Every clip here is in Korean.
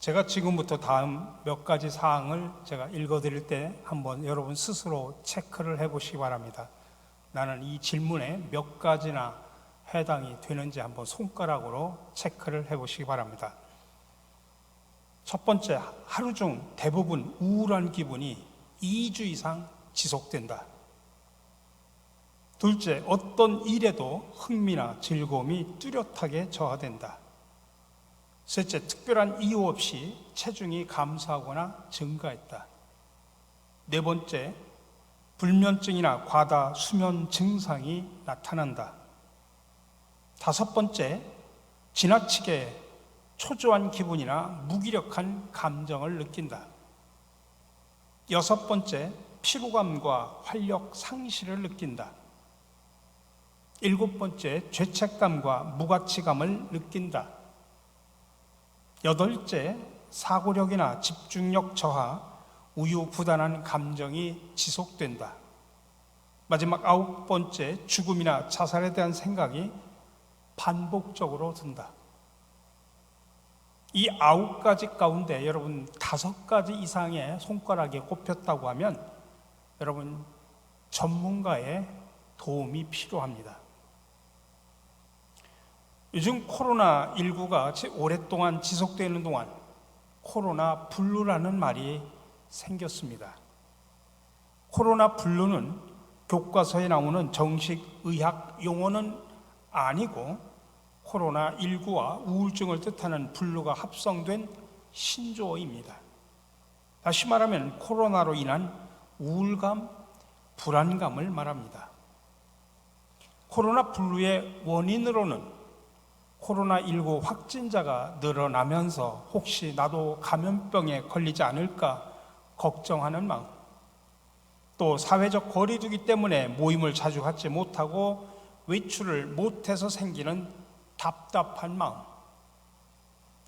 제가 지금부터 다음 몇 가지 사항을 제가 읽어드릴 때 한번 여러분 스스로 체크를 해보시기 바랍니다. 나는 이 질문에 몇 가지나 해당이 되는지 한번 손가락으로 체크를 해보시기 바랍니다. 첫 번째, 하루 중 대부분 우울한 기분이 2주 이상 지속된다. 둘째, 어떤 일에도 흥미나 즐거움이 뚜렷하게 저하된다. 셋째, 특별한 이유 없이 체중이 감소하거나 증가했다. 네 번째, 불면증이나 과다 수면 증상이 나타난다. 다섯 번째, 지나치게 초조한 기분이나 무기력한 감정을 느낀다. 여섯 번째, 피로감과 활력 상실을 느낀다. 일곱 번째, 죄책감과 무가치감을 느낀다. 여덟째, 사고력이나 집중력 저하, 우유부단한 감정이 지속된다. 마지막 아홉 번째, 죽음이나 자살에 대한 생각이 반복적으로 든다. 이 9가지 가운데 여러분 5가지 이상의 손가락에 꼽혔다고 하면 여러분 전문가의 도움이 필요합니다. 요즘 코로나19가 오랫동안 지속되는 동안 코로나 블루라는 말이 생겼습니다. 코로나 블루는 교과서에 나오는 정식 의학 용어는 아니고 코로나19와 우울증을 뜻하는 블루가 합성된 신조어입니다. 다시 말하면 코로나로 인한 우울감, 불안감을 말합니다. 코로나 블루의 원인으로는 코로나19 확진자가 늘어나면서 혹시 나도 감염병에 걸리지 않을까 걱정하는 마음, 또 사회적 거리두기 때문에 모임을 자주 갖지 못하고 외출을 못해서 생기는 답답한 마음,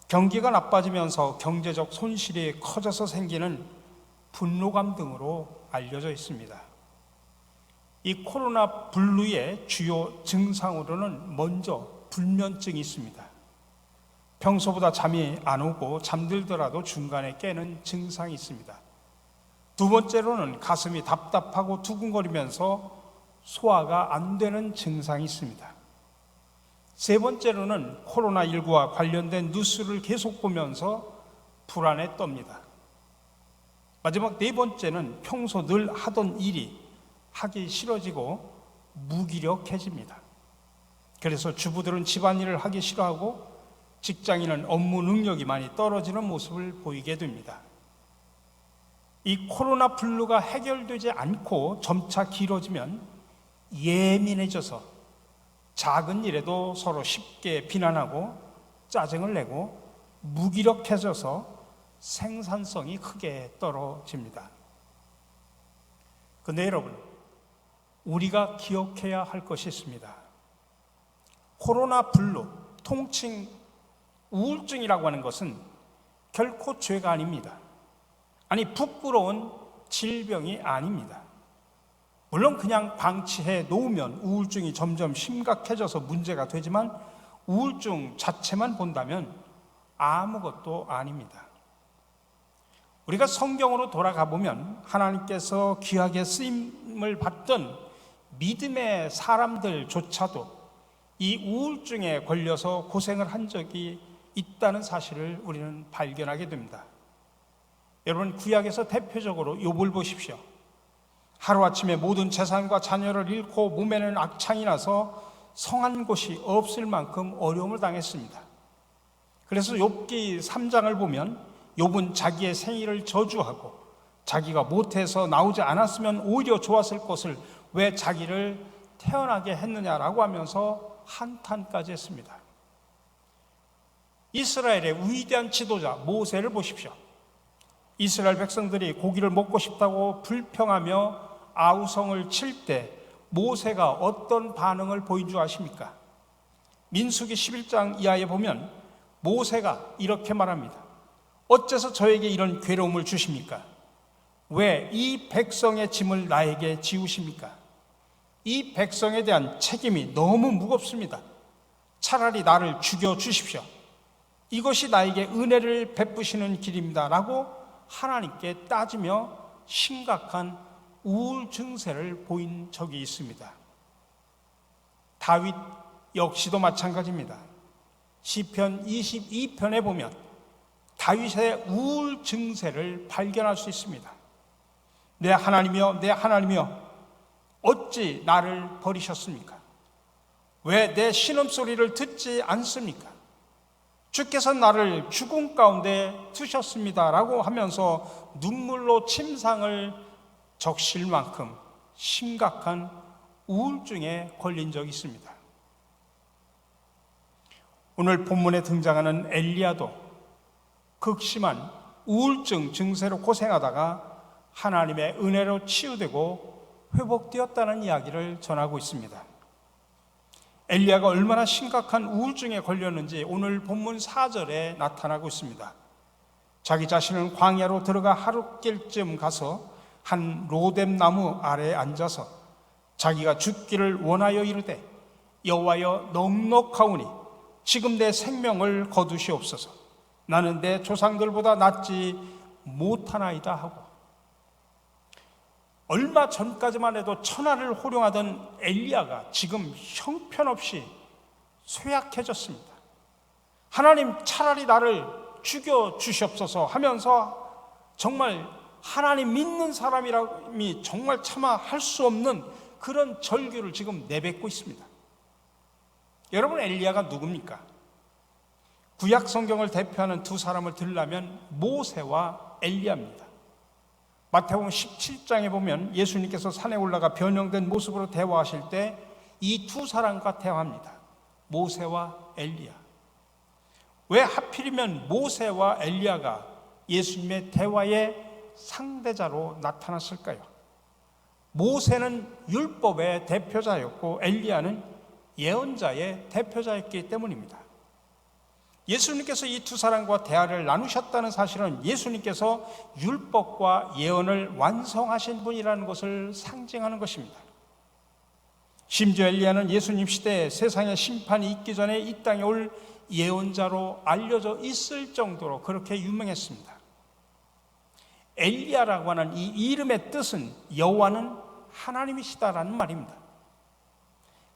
경기가 나빠지면서 경제적 손실이 커져서 생기는 분노감 등으로 알려져 있습니다. 이 코로나 블루의 주요 증상으로는 먼저 불면증이 있습니다. 평소보다 잠이 안 오고 잠들더라도 중간에 깨는 증상이 있습니다. 두 번째로는 가슴이 답답하고 두근거리면서 소화가 안 되는 증상이 있습니다. 세 번째로는 코로나19와 관련된 뉴스를 계속 보면서 불안에 떱니다. 마지막 네 번째는 평소 늘 하던 일이 하기 싫어지고 무기력해집니다. 그래서 주부들은 집안일을 하기 싫어하고 직장인은 업무 능력이 많이 떨어지는 모습을 보이게 됩니다. 이 코로나 블루가 해결되지 않고 점차 길어지면 예민해져서 작은 일에도 서로 쉽게 비난하고 짜증을 내고 무기력해져서 생산성이 크게 떨어집니다. 그런데 여러분, 우리가 기억해야 할 것이 있습니다. 코로나 블루, 통칭 우울증이라고 하는 것은 결코 죄가 아닙니다. 아니, 부끄러운 질병이 아닙니다. 물론 그냥 방치해 놓으면 우울증이 점점 심각해져서 문제가 되지만 우울증 자체만 본다면 아무것도 아닙니다. 우리가 성경으로 돌아가 보면 하나님께서 귀하게 쓰임을 받던 믿음의 사람들조차도 이 우울증에 걸려서 고생을 한 적이 있다는 사실을 우리는 발견하게 됩니다. 여러분, 구약에서 대표적으로 욥을 보십시오. 하루아침에 모든 재산과 자녀를 잃고 몸에는 악창이 나서 성한 곳이 없을 만큼 어려움을 당했습니다. 그래서 욥기 3장을 보면 욥은 자기의 생일을 저주하고 자기가 못해서 나오지 않았으면 오히려 좋았을 것을 왜 자기를 태어나게 했느냐라고 하면서 한탄까지 했습니다. 이스라엘의 위대한 지도자 모세를 보십시오. 이스라엘 백성들이 고기를 먹고 싶다고 불평하며 아우성을 칠 때 모세가 어떤 반응을 보인 줄 아십니까? 민수기 11장 이하에 보면 모세가 이렇게 말합니다. 어째서 저에게 이런 괴로움을 주십니까? 왜 이 백성의 짐을 나에게 지우십니까? 이 백성에 대한 책임이 너무 무겁습니다. 차라리 나를 죽여 주십시오. 이것이 나에게 은혜를 베푸시는 길입니다 라고 하나님께 따지며 심각한 우울 증세를 보인 적이 있습니다. 다윗 역시도 마찬가지입니다. 시편 22편에 보면 다윗의 우울 증세를 발견할 수 있습니다. 내 하나님이여, 내 하나님이여, 어찌 나를 버리셨습니까? 왜 내 신음소리를 듣지 않습니까? 주께서 나를 죽음 가운데 두셨습니다 라고 하면서 눈물로 침상을 적실 만큼 심각한 우울증에 걸린 적이 있습니다. 오늘 본문에 등장하는 엘리야도 극심한 우울증 증세로 고생하다가 하나님의 은혜로 치유되고 회복되었다는 이야기를 전하고 있습니다. 엘리야가 얼마나 심각한 우울증에 걸렸는지 오늘 본문 4절에 나타나고 있습니다. 자기 자신은 광야로 들어가 하룻길쯤 가서 한 로뎀 나무 아래에 앉아서 자기가 죽기를 원하여 이르되 여호와여 넉넉하오니 지금 내 생명을 거두시옵소서. 나는 내 조상들보다 낫지 못하나이다 하고, 얼마 전까지만 해도 천하를 호령하던 엘리야가 지금 형편없이 쇠약해졌습니다. 하나님, 차라리 나를 죽여 주시옵소서 하면서 정말 하나님 믿는 사람이 정말 차마 할 수 없는 그런 절규를 지금 내뱉고 있습니다. 여러분, 엘리야가 누굽니까? 구약 성경을 대표하는 두 사람을 들라면 모세와 엘리야입니다. 마태복음 17장에 보면 예수님께서 산에 올라가 변형된 모습으로 대화하실 때 이 두 사람과 대화합니다. 모세와 엘리야. 왜 하필이면 모세와 엘리야가 예수님의 대화의 상대자로 나타났을까요? 모세는 율법의 대표자였고 엘리야는 예언자의 대표자였기 때문입니다. 예수님께서 이 두 사람과 대화를 나누셨다는 사실은 예수님께서 율법과 예언을 완성하신 분이라는 것을 상징하는 것입니다. 심지어 엘리야는 예수님 시대에 세상의 심판이 있기 전에 이 땅에 올 예언자로 알려져 있을 정도로 그렇게 유명했습니다. 엘리야라고 하는 이 이름의 뜻은 여호와는 하나님이시다라는 말입니다.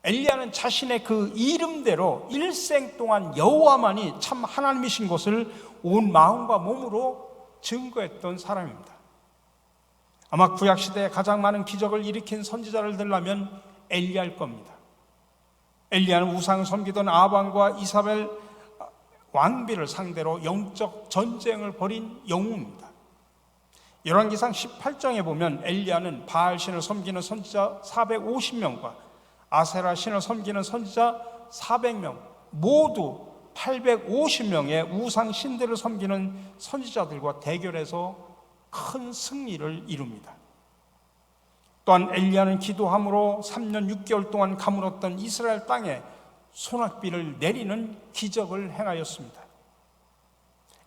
엘리야는 자신의 그 이름대로 일생 동안 여호와만이 참 하나님이신 것을 온 마음과 몸으로 증거했던 사람입니다. 아마 구약시대에 가장 많은 기적을 일으킨 선지자를 들라면 엘리야일 겁니다. 엘리야는 우상을 섬기던 아합과 이사벨 왕비를 상대로 영적 전쟁을 벌인 영웅입니다. 열왕기상 18장에 보면 엘리야는 바알 신을 섬기는 선지자 450명과 아세라 신을 섬기는 선지자 400명, 모두 850명의 우상 신들을 섬기는 선지자들과 대결해서 큰 승리를 이룹니다. 또한 엘리야는 기도함으로 3년 6개월 동안 가물었던 이스라엘 땅에 소낙비를 내리는 기적을 행하였습니다.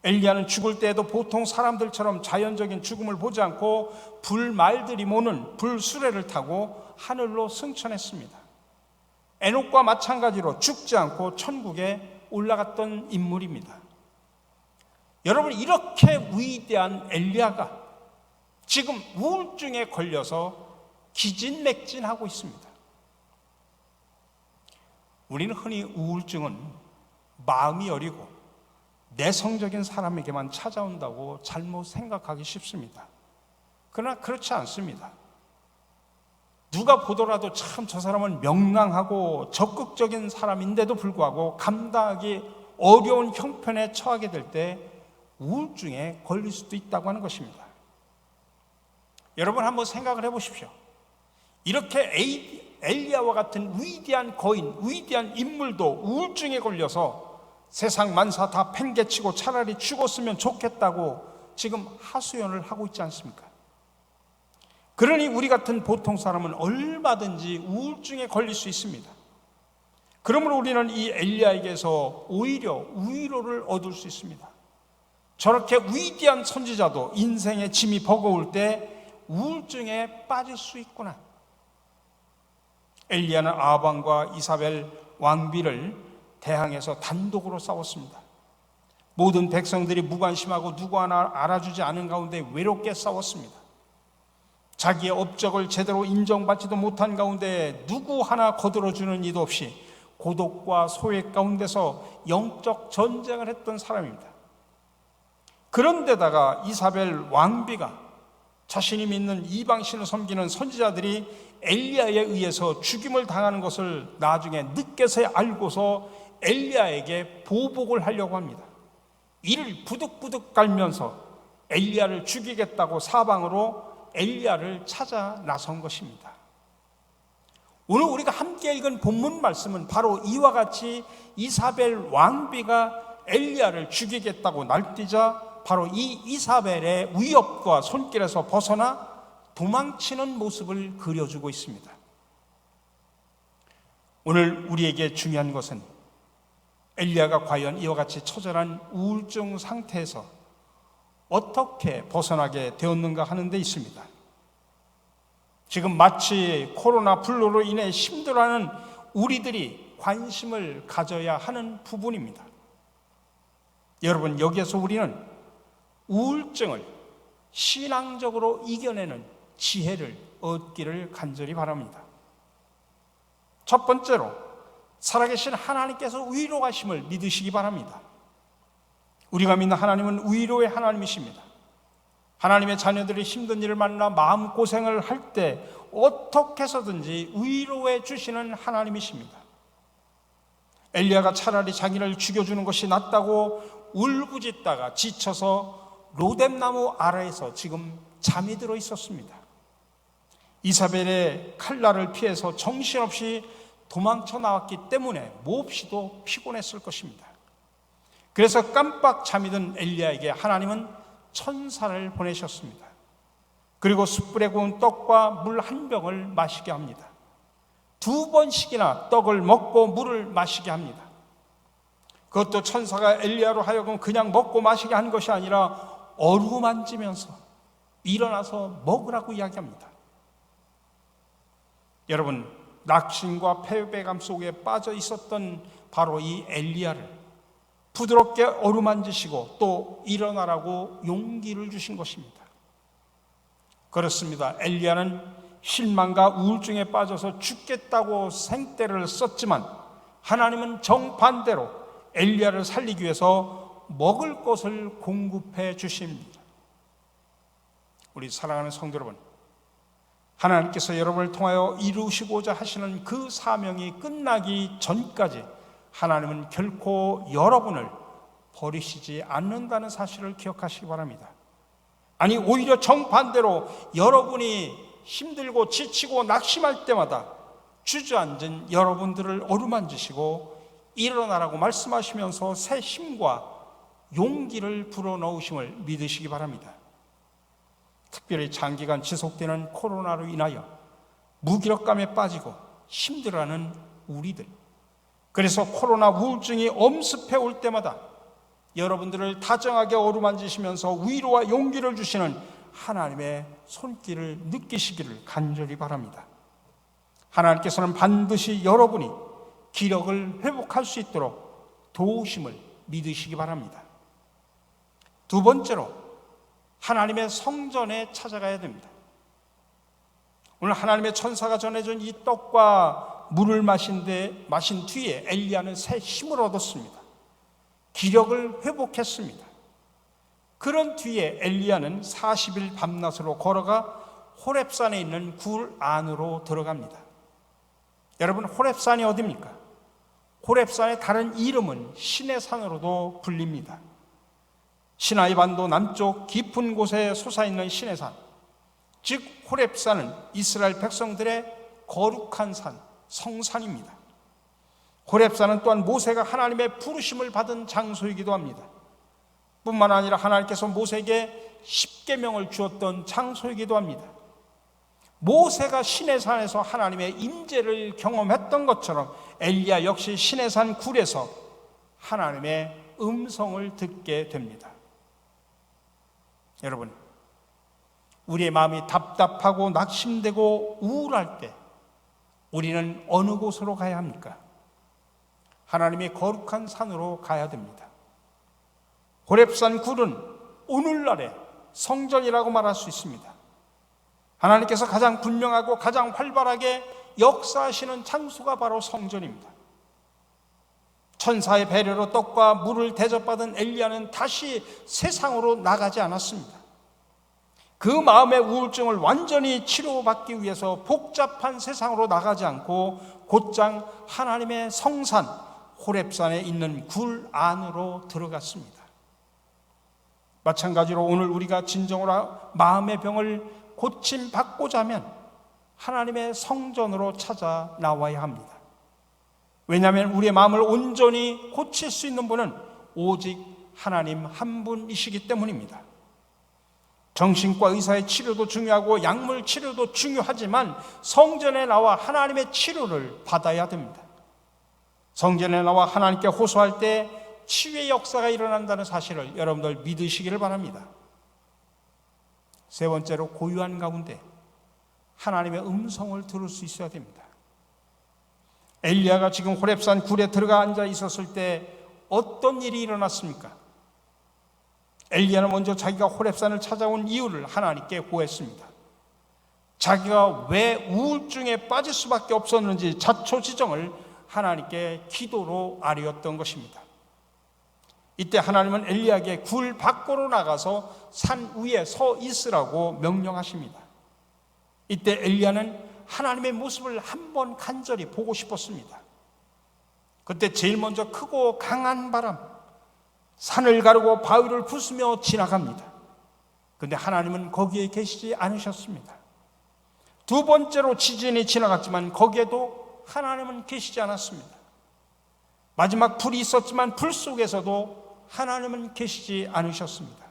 엘리야는 죽을 때에도 보통 사람들처럼 자연적인 죽음을 보지 않고 불말들이 모는 불수레를 타고 하늘로 승천했습니다. 에녹과 마찬가지로 죽지 않고 천국에 올라갔던 인물입니다. 여러분, 이렇게 위대한 엘리야가 지금 우울증에 걸려서 기진맥진하고 있습니다. 우리는 흔히 우울증은 마음이 여리고 내성적인 사람에게만 찾아온다고 잘못 생각하기 쉽습니다. 그러나 그렇지 않습니다. 누가 보더라도 참 저 사람은 명랑하고 적극적인 사람인데도 불구하고 감당하기 어려운 형편에 처하게 될 때 우울증에 걸릴 수도 있다고 하는 것입니다. 여러분, 한번 생각을 해보십시오. 이렇게 엘리야와 같은 위대한 거인, 위대한 인물도 우울증에 걸려서 세상 만사 다 팽개치고 차라리 죽었으면 좋겠다고 지금 하소연을 하고 있지 않습니까? 그러니 우리 같은 보통 사람은 얼마든지 우울증에 걸릴 수 있습니다. 그러므로 우리는 이 엘리야에게서 오히려 위로를 얻을 수 있습니다. 저렇게 위대한 선지자도 인생의 짐이 버거울 때 우울증에 빠질 수 있구나. 엘리야는 아합과 이사벨 왕비를 대항해서 단독으로 싸웠습니다. 모든 백성들이 무관심하고 누구 하나 알아주지 않은 가운데 외롭게 싸웠습니다. 자기의 업적을 제대로 인정받지도 못한 가운데 누구 하나 거들어주는 이도 없이 고독과 소외 가운데서 영적 전쟁을 했던 사람입니다. 그런데다가 이사벨 왕비가 자신이 믿는 이방신을 섬기는 선지자들이 엘리야에 의해서 죽임을 당하는 것을 나중에 늦게서야 알고서 엘리야에게 보복을 하려고 합니다. 이를 부득부득 깔면서 엘리야를 죽이겠다고 사방으로 엘리야를 찾아 나선 것입니다. 오늘 우리가 함께 읽은 본문 말씀은 바로 이와 같이 이사벨 왕비가 엘리야를 죽이겠다고 날뛰자 바로 이 이사벨의 위협과 손길에서 벗어나 도망치는 모습을 그려주고 있습니다. 오늘 우리에게 중요한 것은 엘리야가 과연 이와 같이 처절한 우울증 상태에서 어떻게 벗어나게 되었는가 하는 데 있습니다. 지금 마치 코로나 블루로 인해 힘들어하는 우리들이 관심을 가져야 하는 부분입니다. 여러분, 여기에서 우리는 우울증을 신앙적으로 이겨내는 지혜를 얻기를 간절히 바랍니다. 첫 번째로 살아계신 하나님께서 위로하심을 믿으시기 바랍니다. 우리가 믿는 하나님은 위로의 하나님이십니다. 하나님의 자녀들이 힘든 일을 만나 마음고생을 할 때 어떻게 해서든지 위로해 주시는 하나님이십니다. 엘리야가 차라리 자기를 죽여주는 것이 낫다고 울부짖다가 지쳐서 로뎀나무 아래에서 지금 잠이 들어 있었습니다. 이사벨의 칼날을 피해서 정신없이 도망쳐 나왔기 때문에 몹시도 피곤했을 것입니다. 그래서 깜빡 잠이 든 엘리야에게 하나님은 천사를 보내셨습니다. 그리고 숯불에 구운 떡과 물 한 병을 마시게 합니다. 2번씩이나 떡을 먹고 물을 마시게 합니다. 그것도 천사가 엘리야로 하여금 그냥 먹고 마시게 한 것이 아니라 어루만지면서 일어나서 먹으라고 이야기합니다. 여러분, 낙심과 패배감 속에 빠져 있었던 바로 이 엘리야를 부드럽게 어루만지시고 또 일어나라고 용기를 주신 것입니다. 그렇습니다. 엘리야는 실망과 우울증에 빠져서 죽겠다고 생떼를 썼지만 하나님은 정반대로 엘리야를 살리기 위해서 먹을 것을 공급해 주십니다. 우리 사랑하는 성도 여러분, 하나님께서 여러분을 통하여 이루시고자 하시는 그 사명이 끝나기 전까지 하나님은 결코 여러분을 버리시지 않는다는 사실을 기억하시기 바랍니다. 아니, 오히려 정반대로 여러분이 힘들고 지치고 낙심할 때마다 주저앉은 여러분들을 어루만지시고 일어나라고 말씀하시면서 새 힘과 용기를 불어넣으심을 믿으시기 바랍니다. 특별히 장기간 지속되는 코로나로 인하여 무기력감에 빠지고 힘들어하는 우리들, 그래서 코로나 우울증이 엄습해 올 때마다 여러분들을 다정하게 어루만지시면서 위로와 용기를 주시는 하나님의 손길을 느끼시기를 간절히 바랍니다. 하나님께서는 반드시 여러분이 기력을 회복할 수 있도록 도우심을 믿으시기 바랍니다. 두 번째로 하나님의 성전에 찾아가야 됩니다. 오늘 하나님의 천사가 전해준 이 떡과 물을 마신 뒤에 엘리야는 새 힘을 얻었습니다. 기력을 회복했습니다. 그런 뒤에 엘리야는 40일 밤낮으로 걸어가 호렙산에 있는 굴 안으로 들어갑니다. 여러분, 호렙산이 어디입니까? 호렙산의 다른 이름은 신의 산으로도 불립니다. 시나이 반도 남쪽 깊은 곳에 솟아있는 신의 산, 즉 호렙산은 이스라엘 백성들의 거룩한 산, 성산입니다. 호렙산은 또한 모세가 하나님의 부르심을 받은 장소이기도 합니다. 뿐만 아니라 하나님께서 모세에게 십계명을 주었던 장소이기도 합니다. 모세가 시내산에서 하나님의 임재를 경험했던 것처럼 엘리야 역시 시내산 굴에서 하나님의 음성을 듣게 됩니다. 여러분, 우리의 마음이 답답하고 낙심되고 우울할 때 우리는 어느 곳으로 가야 합니까? 하나님의 거룩한 산으로 가야 됩니다. 호렙산 굴은 오늘날의 성전이라고 말할 수 있습니다. 하나님께서 가장 분명하고 가장 활발하게 역사하시는 장소가 바로 성전입니다. 천사의 배려로 떡과 물을 대접받은 엘리야는 다시 세상으로 나가지 않았습니다. 그 마음의 우울증을 완전히 치료받기 위해서 복잡한 세상으로 나가지 않고 곧장 하나님의 성산 호렙산에 있는 굴 안으로 들어갔습니다. 마찬가지로 오늘 우리가 진정으로 마음의 병을 고침받고자 하면 하나님의 성전으로 찾아 나와야 합니다. 왜냐하면 우리의 마음을 온전히 고칠 수 있는 분은 오직 하나님 한 분이시기 때문입니다. 정신과 의사의 치료도 중요하고 약물 치료도 중요하지만 성전에 나와 하나님의 치료를 받아야 됩니다. 성전에 나와 하나님께 호소할 때 치유의 역사가 일어난다는 사실을 여러분들 믿으시기를 바랍니다. 세 번째로, 고요한 가운데 하나님의 음성을 들을 수 있어야 됩니다. 엘리야가 지금 호렙산 굴에 들어가 앉아 있었을 때 어떤 일이 일어났습니까? 엘리야는 먼저 자기가 호렙산을 찾아온 이유를 하나님께 고했습니다. 자기가 왜 우울증에 빠질 수밖에 없었는지 자초지정을 하나님께 기도로 아뢰었던 것입니다. 이때 하나님은 엘리야에게 굴 밖으로 나가서 산 위에 서 있으라고 명령하십니다. 이때 엘리야는 하나님의 모습을 한번 간절히 보고 싶었습니다. 그때 제일 먼저 크고 강한 바람, 산을 가르고 바위를 부수며 지나갑니다. 그런데 하나님은 거기에 계시지 않으셨습니다. 두 번째로 지진이 지나갔지만 거기에도 하나님은 계시지 않았습니다. 마지막 불이 있었지만 불 속에서도 하나님은 계시지 않으셨습니다.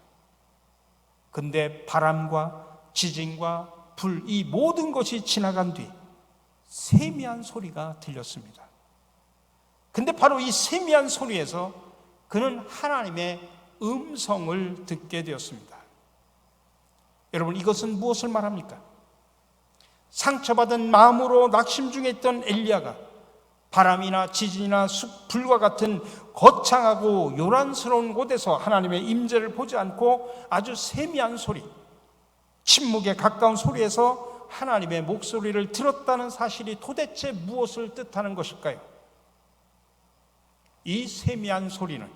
그런데 바람과 지진과 불, 이 모든 것이 지나간 뒤 세미한 소리가 들렸습니다. 근데 바로 이 세미한 소리에서 그는 하나님의 음성을 듣게 되었습니다. 여러분, 이것은 무엇을 말합니까? 상처받은 마음으로 낙심 중에 있던 엘리야가 바람이나 지진이나 불과 같은 거창하고 요란스러운 곳에서 하나님의 임재를 보지 않고 아주 세미한 소리, 침묵에 가까운 소리에서 하나님의 목소리를 들었다는 사실이 도대체 무엇을 뜻하는 것일까요? 이 세미한 소리는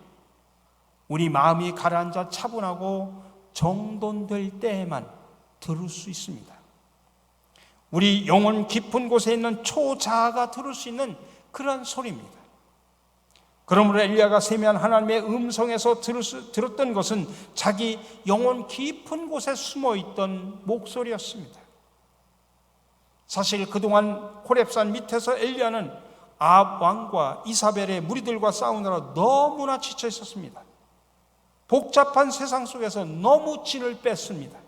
우리 마음이 가라앉아 차분하고 정돈될 때에만 들을 수 있습니다. 우리 영혼 깊은 곳에 있는 초자아가 들을 수 있는 그런 소리입니다. 그러므로 엘리야가 세미한 하나님의 음성에서 들었던 것은 자기 영혼 깊은 곳에 숨어있던 목소리였습니다. 사실 그동안 호렙산 밑에서 엘리야는 아합 왕과 이사벨의 무리들과 싸우느라 너무나 지쳐 있었습니다. 복잡한 세상 속에서 너무 진을 뺐습니다.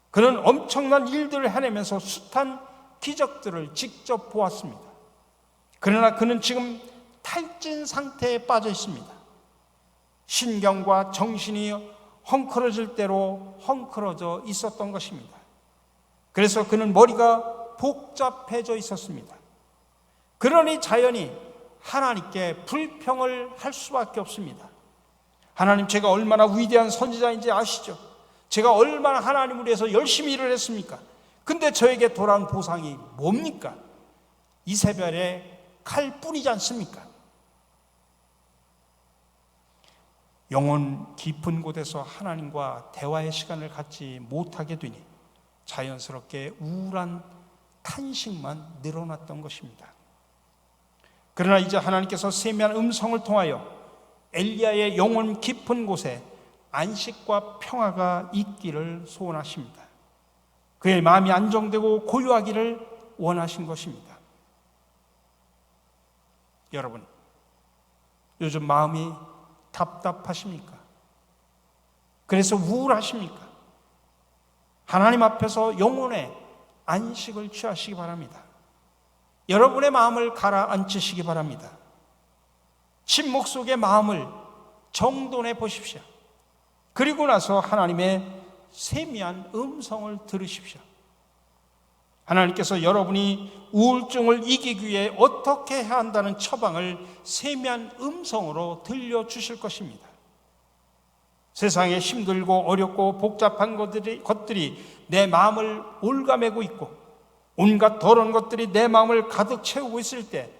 그는 엄청난 일들을 해내면서 숱한 기적들을 직접 보았습니다. 그러나 그는 지금 탈진 상태에 빠져 있습니다. 신경과 정신이 헝클어질 대로 헝클어져 있었던 것입니다. 그래서 그는 머리가 복잡해져 있었습니다. 그러니 자연히 하나님께 불평을 할 수밖에 없습니다. 하나님, 제가 얼마나 위대한 선지자인지 아시죠? 제가 얼마나 하나님을 위해서 열심히 일을 했습니까? 근데 저에게 돌아온 보상이 뭡니까? 이세벨의 칼뿐이지 않습니까? 영혼 깊은 곳에서 하나님과 대화의 시간을 갖지 못하게 되니 자연스럽게 우울한 탄식만 늘어났던 것입니다. 그러나 이제 하나님께서 세미한 음성을 통하여 엘리야의 영혼 깊은 곳에 안식과 평화가 있기를 소원하십니다. 그의 마음이 안정되고 고요하기를 원하신 것입니다. 여러분, 요즘 마음이 답답하십니까? 그래서 우울하십니까? 하나님 앞에서 영혼의 안식을 취하시기 바랍니다. 여러분의 마음을 가라앉히시기 바랍니다. 침묵 속의 마음을 정돈해 보십시오. 그리고 나서 하나님의 세미한 음성을 들으십시오. 하나님께서 여러분이 우울증을 이기기 위해 어떻게 해야 한다는 처방을 세미한 음성으로 들려주실 것입니다. 세상에 힘들고 어렵고 복잡한 것들이 내 마음을 올가매고 있고 온갖 더러운 것들이 내 마음을 가득 채우고 있을 때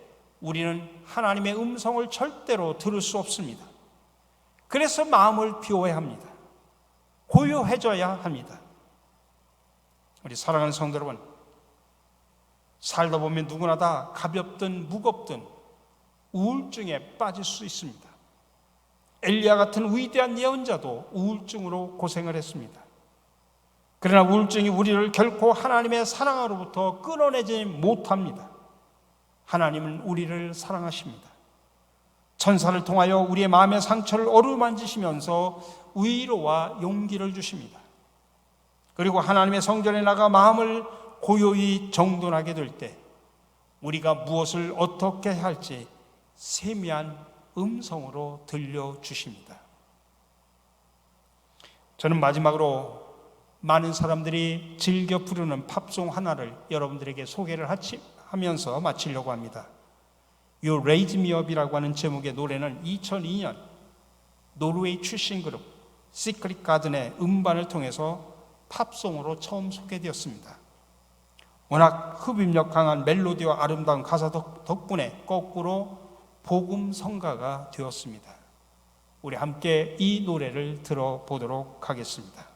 우리는 하나님의 음성을 절대로 들을 수 없습니다. 그래서 마음을 비워야 합니다. 고요해져야 합니다. 우리 사랑하는 성도 여러분, 살다 보면 누구나 다 가볍든 무겁든 우울증에 빠질 수 있습니다. 엘리야 같은 위대한 예언자도 우울증으로 고생을 했습니다. 그러나 우울증이 우리를 결코 하나님의 사랑으로부터 끊어내지 못합니다. 하나님은 우리를 사랑하십니다. 천사를 통하여 우리의 마음의 상처를 어루만지시면서 위로와 용기를 주십니다. 그리고 하나님의 성전에 나가 마음을 고요히 정돈하게 될 때 우리가 무엇을 어떻게 해야 할지 세미한 음성으로 들려주십니다. 저는 마지막으로 많은 사람들이 즐겨 부르는 팝송 하나를 여러분들에게 소개를 하면서 마치려고 합니다. You Raise Me Up이라고 하는 제목의 노래는 2002년 노르웨이 출신 그룹 시크릿 가든의 음반을 통해서 팝송으로 처음 소개되었습니다. 워낙 흡입력 강한 멜로디와 아름다운 가사 덕분에 거꾸로 복음 성가가 되었습니다. 우리 함께 이 노래를 들어보도록 하겠습니다.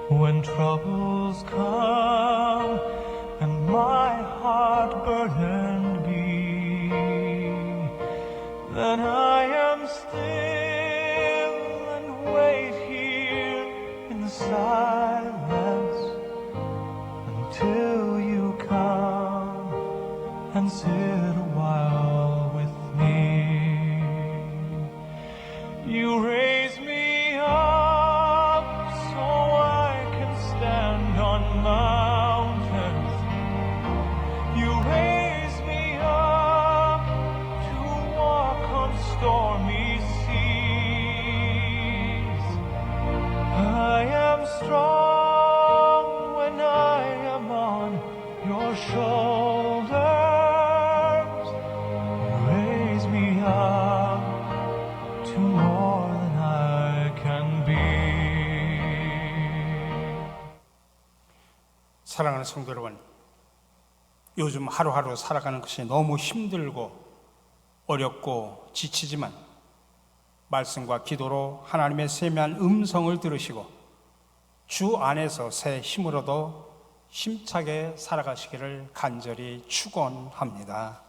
When troubles come and my heart burdened be, then I am still and wait here in the silence until you come and sit a while with me. You raise me up so I can stand on mountains. You raise me up to walk on stormy seas. I am strong when I am on your shoulders. You raise me up to more than I can be. 사랑하는 성도 여러분, 요즘 하루하루 살아가는 것이 너무 힘들고 어렵고 지치지만 말씀과 기도로 하나님의 세미한 음성을 들으시고 주 안에서 새 힘을 얻어 힘차게 살아가시기를 간절히 축원합니다.